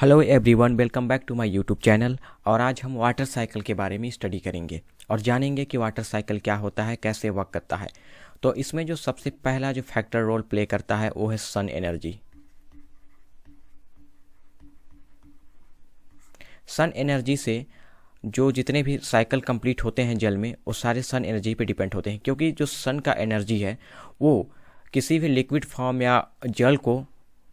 Hello everyone, welcome back to my YouTube channel. और आज हम वाटर साइकिल के बारे में स्टडी करेंगे और जानेंगे कि वाटर साइकिल क्या होता है, कैसे वर्क करता है। तो इसमें जो सबसे पहला जो फैक्टर रोल प्ले करता है वो है सन एनर्जी। सन एनर्जी से जो जितने भी साइकिल कंप्लीट होते हैं जल में, वो सारे सन एनर्जी पे डिपेंड होते हैं, क्योंकि जो सन का एनर्जी है वो किसी भी लिक्विड फॉर्म या जल को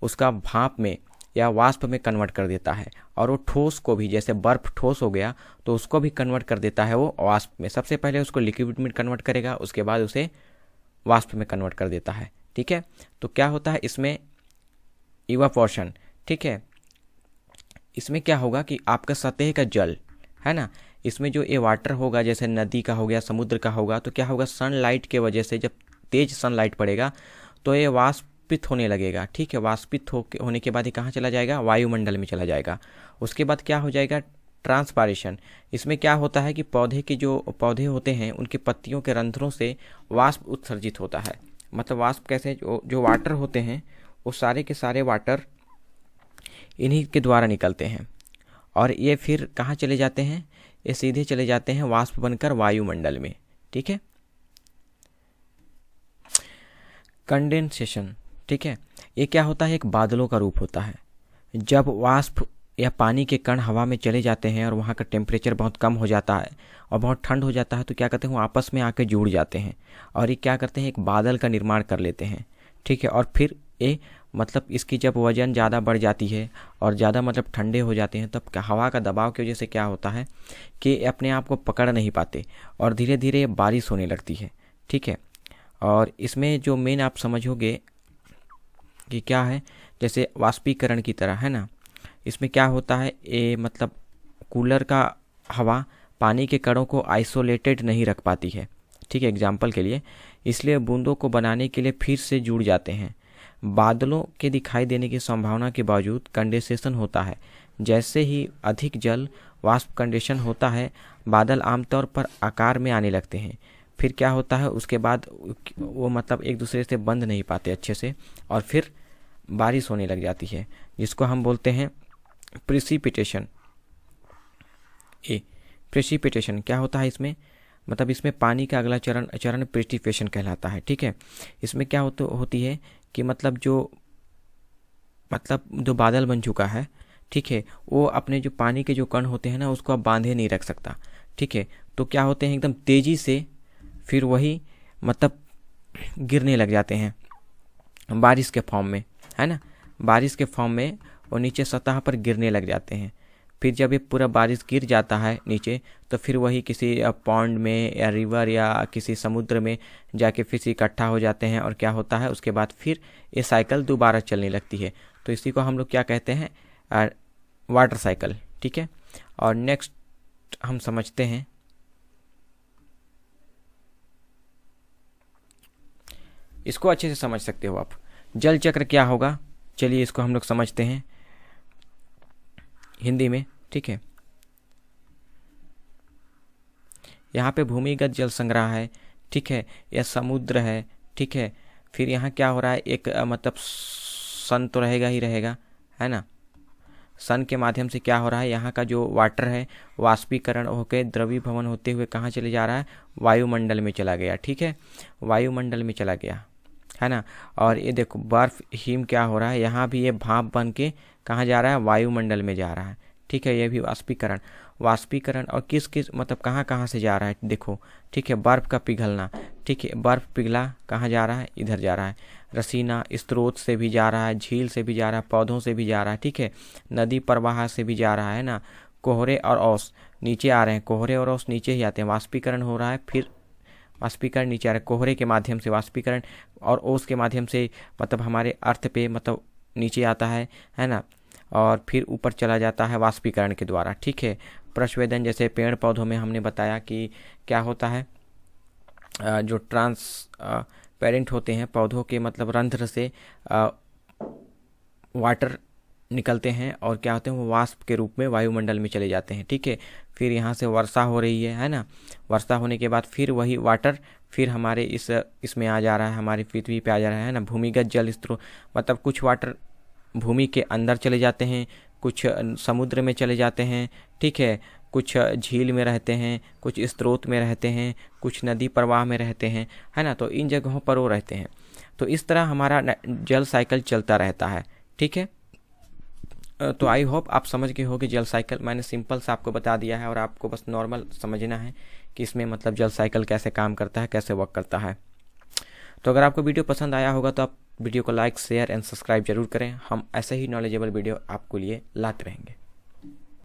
उसका भाप में या वाष्प में कन्वर्ट कर देता है, और वो ठोस को भी, जैसे बर्फ ठोस हो गया तो उसको भी कन्वर्ट कर देता है वो वाष्प में। सबसे पहले उसको लिक्विड में कन्वर्ट करेगा, उसके बाद उसे वाष्प में कन्वर्ट कर देता है। ठीक है, तो क्या होता है इसमें इवापोरेशन। ठीक है, इसमें क्या होगा कि आपका सतह का जल है ना, इसमें जो ये वाटर होगा, जैसे नदी का हो गया, समुद्र का होगा, तो क्या होगा, सनलाइट के वजह से जब तेज सनलाइट पड़ेगा तो ये वाष्पित होने लगेगा। ठीक है, वाष्पित होने के बाद ये कहाँ चला जाएगा, वायुमंडल में चला जाएगा। उसके बाद क्या हो जाएगा, ट्रांसपायरेशन। इसमें क्या होता है कि पौधे होते हैं उनकी पत्तियों के रंध्रों से वाष्प उत्सर्जित होता है। मतलब वाष्प कैसे, जो वाटर होते हैं वो सारे के सारे वाटर इन्हीं के द्वारा निकलते हैं, और ये फिर कहाँ चले जाते हैं, ये सीधे चले जाते हैं वाष्प बनकर वायुमंडल में। ठीक है, कंडेंसेशन। ठीक है, ये क्या होता है, एक बादलों का रूप होता है। जब वाष्प या पानी के कण हवा में चले जाते हैं और वहाँ का टेम्परेचर बहुत कम हो जाता है और बहुत ठंड हो जाता है, तो क्या करते हैं, वो आपस में आके जुड़ जाते हैं और ये क्या करते हैं, एक बादल का निर्माण कर लेते हैं। ठीक है, और फिर ये मतलब इसकी जब वजन ज़्यादा बढ़ जाती है और ज़्यादा मतलब ठंडे हो जाते हैं, तब हवा का दबाव की वजह से क्या होता है कि अपने आप को पकड़ नहीं पाते और धीरे धीरे बारिश होने लगती है। ठीक है, और इसमें जो मेन आप समझोगे कि क्या है, जैसे वाष्पीकरण की तरह है ना, इसमें क्या होता है, ये मतलब कूलर का हवा पानी के कणों को आइसोलेटेड नहीं रख पाती है। ठीक है, एग्जाम्पल के लिए, इसलिए बूंदों को बनाने के लिए फिर से जुड़ जाते हैं। बादलों के दिखाई देने की संभावना के बावजूद कंडेंसेशन होता है। जैसे ही अधिक जल वाष्प कंडेंसेशन होता है, बादल आमतौर पर आकार में आने लगते हैं। फिर क्या होता है, उसके बाद वो मतलब एक दूसरे से बंध नहीं पाते अच्छे से, और फिर बारिश होने लग जाती है, जिसको हम बोलते हैं प्रेसिपिटेशन। प्रेसिपिटेशन क्या होता है इसमें, मतलब इसमें पानी का अगला चरण प्रेसिपिटेशन कहलाता है। ठीक है, इसमें क्या होती है कि मतलब जो बादल बन चुका है, ठीक है, वो अपने जो पानी के जो कण होते हैं ना, उसको अब बांधे नहीं रख सकता। ठीक है, तो क्या होते हैं, एकदम तेज़ी से फिर वही मतलब गिरने लग जाते हैं बारिश के फॉर्म में, है ना, बारिश के फॉर्म में वो नीचे सतह पर गिरने लग जाते हैं। फिर जब ये पूरा बारिश गिर जाता है नीचे, तो फिर वही किसी पॉन्ड में या रिवर या किसी समुद्र में जाके फिर से इकट्ठा हो जाते हैं, और क्या होता है, उसके बाद फिर ये साइकिल दोबारा चलने लगती है। तो इसी को हम लोग क्या कहते हैं, वाटर साइकिल। ठीक है, और नेक्स्ट हम समझते हैं इसको, अच्छे से समझ सकते हो आप, जल चक्र क्या होगा। चलिए इसको हम लोग समझते हैं हिंदी में। ठीक है, यहाँ पे भूमिगत जल संग्रह है। ठीक है, यह समुद्र है। ठीक है, फिर यहाँ क्या हो रहा है, एक मतलब सन तो रहेगा ही रहेगा, है ना। सन के माध्यम से क्या हो रहा है, यहाँ का जो वाटर है वाष्पीकरण होकर द्रवीभवन होते हुए कहाँ चले जा रहा है, वायुमंडल में चला गया। ठीक है, वायुमंडल में चला गया, है ना। और ये देखो बर्फ हिम क्या हो रहा है, यहाँ भी ये भाप बन के कहाँ जा रहा है, वायुमंडल में जा रहा है। ठीक है, ये भी वाष्पीकरण और किस मतलब कहाँ कहाँ से जा रहा है, देखो। ठीक है, बर्फ का पिघलना। ठीक है, बर्फ पिघला कहाँ जा रहा है, इधर जा रहा है। रसीना स्रोत से भी जा रहा है, झील से भी जा रहा है, पौधों से भी जा रहा है। ठीक है, नदी प्रवाह से भी जा रहा है ना। कोहरे और ओस नीचे आ रहे हैं, कोहरे और ओस नीचे ही आते हैं, वाष्पीकरण हो रहा है, फिर वाष्पीकरण नीचे आ रहा है, कोहरे के माध्यम से वाष्पीकरण और ओस के माध्यम से मतलब हमारे अर्थ पे मतलब नीचे आता है ना, और फिर ऊपर चला जाता है वाष्पीकरण के द्वारा। ठीक है, प्रस्वेदन, जैसे पेड़ पौधों में हमने बताया कि क्या होता है, जो ट्रांसपेरेंट होते हैं पौधों के मतलब रंध्र से वाटर निकलते हैं और क्या होते हैं, वो वाष्प के रूप में वायुमंडल में चले जाते हैं। ठीक है, फिर यहाँ से वर्षा हो रही है ना, वर्षा होने के बाद फिर वही वाटर फिर हमारे इसमें आ जा रहा है, हमारी पृथ्वी पे आ जा रहा है ना। भूमिगत जल स्रोत मतलब कुछ वाटर भूमि के अंदर चले जाते हैं, कुछ समुद्र में चले जाते हैं, ठीक है, कुछ झील में रहते हैं, कुछ स्रोत में रहते हैं, कुछ नदी प्रवाह में रहते हैं, है ना। तो इन जगहों पर वो रहते हैं। तो इस तरह हमारा जल साइकिल चलता रहता है, ठीक है। तो आई होप आप समझ गए हो कि जल साइकिल मैंने सिंपल से आपको बता दिया है, और आपको बस नॉर्मल समझना है कि इसमें मतलब जल साइकिल कैसे काम करता है, कैसे वर्क करता है। तो अगर आपको वीडियो पसंद आया होगा तो आप वीडियो को लाइक, शेयर एंड सब्सक्राइब जरूर करें। हम ऐसे ही नॉलेजेबल वीडियो आपको लिए लाते रहेंगे।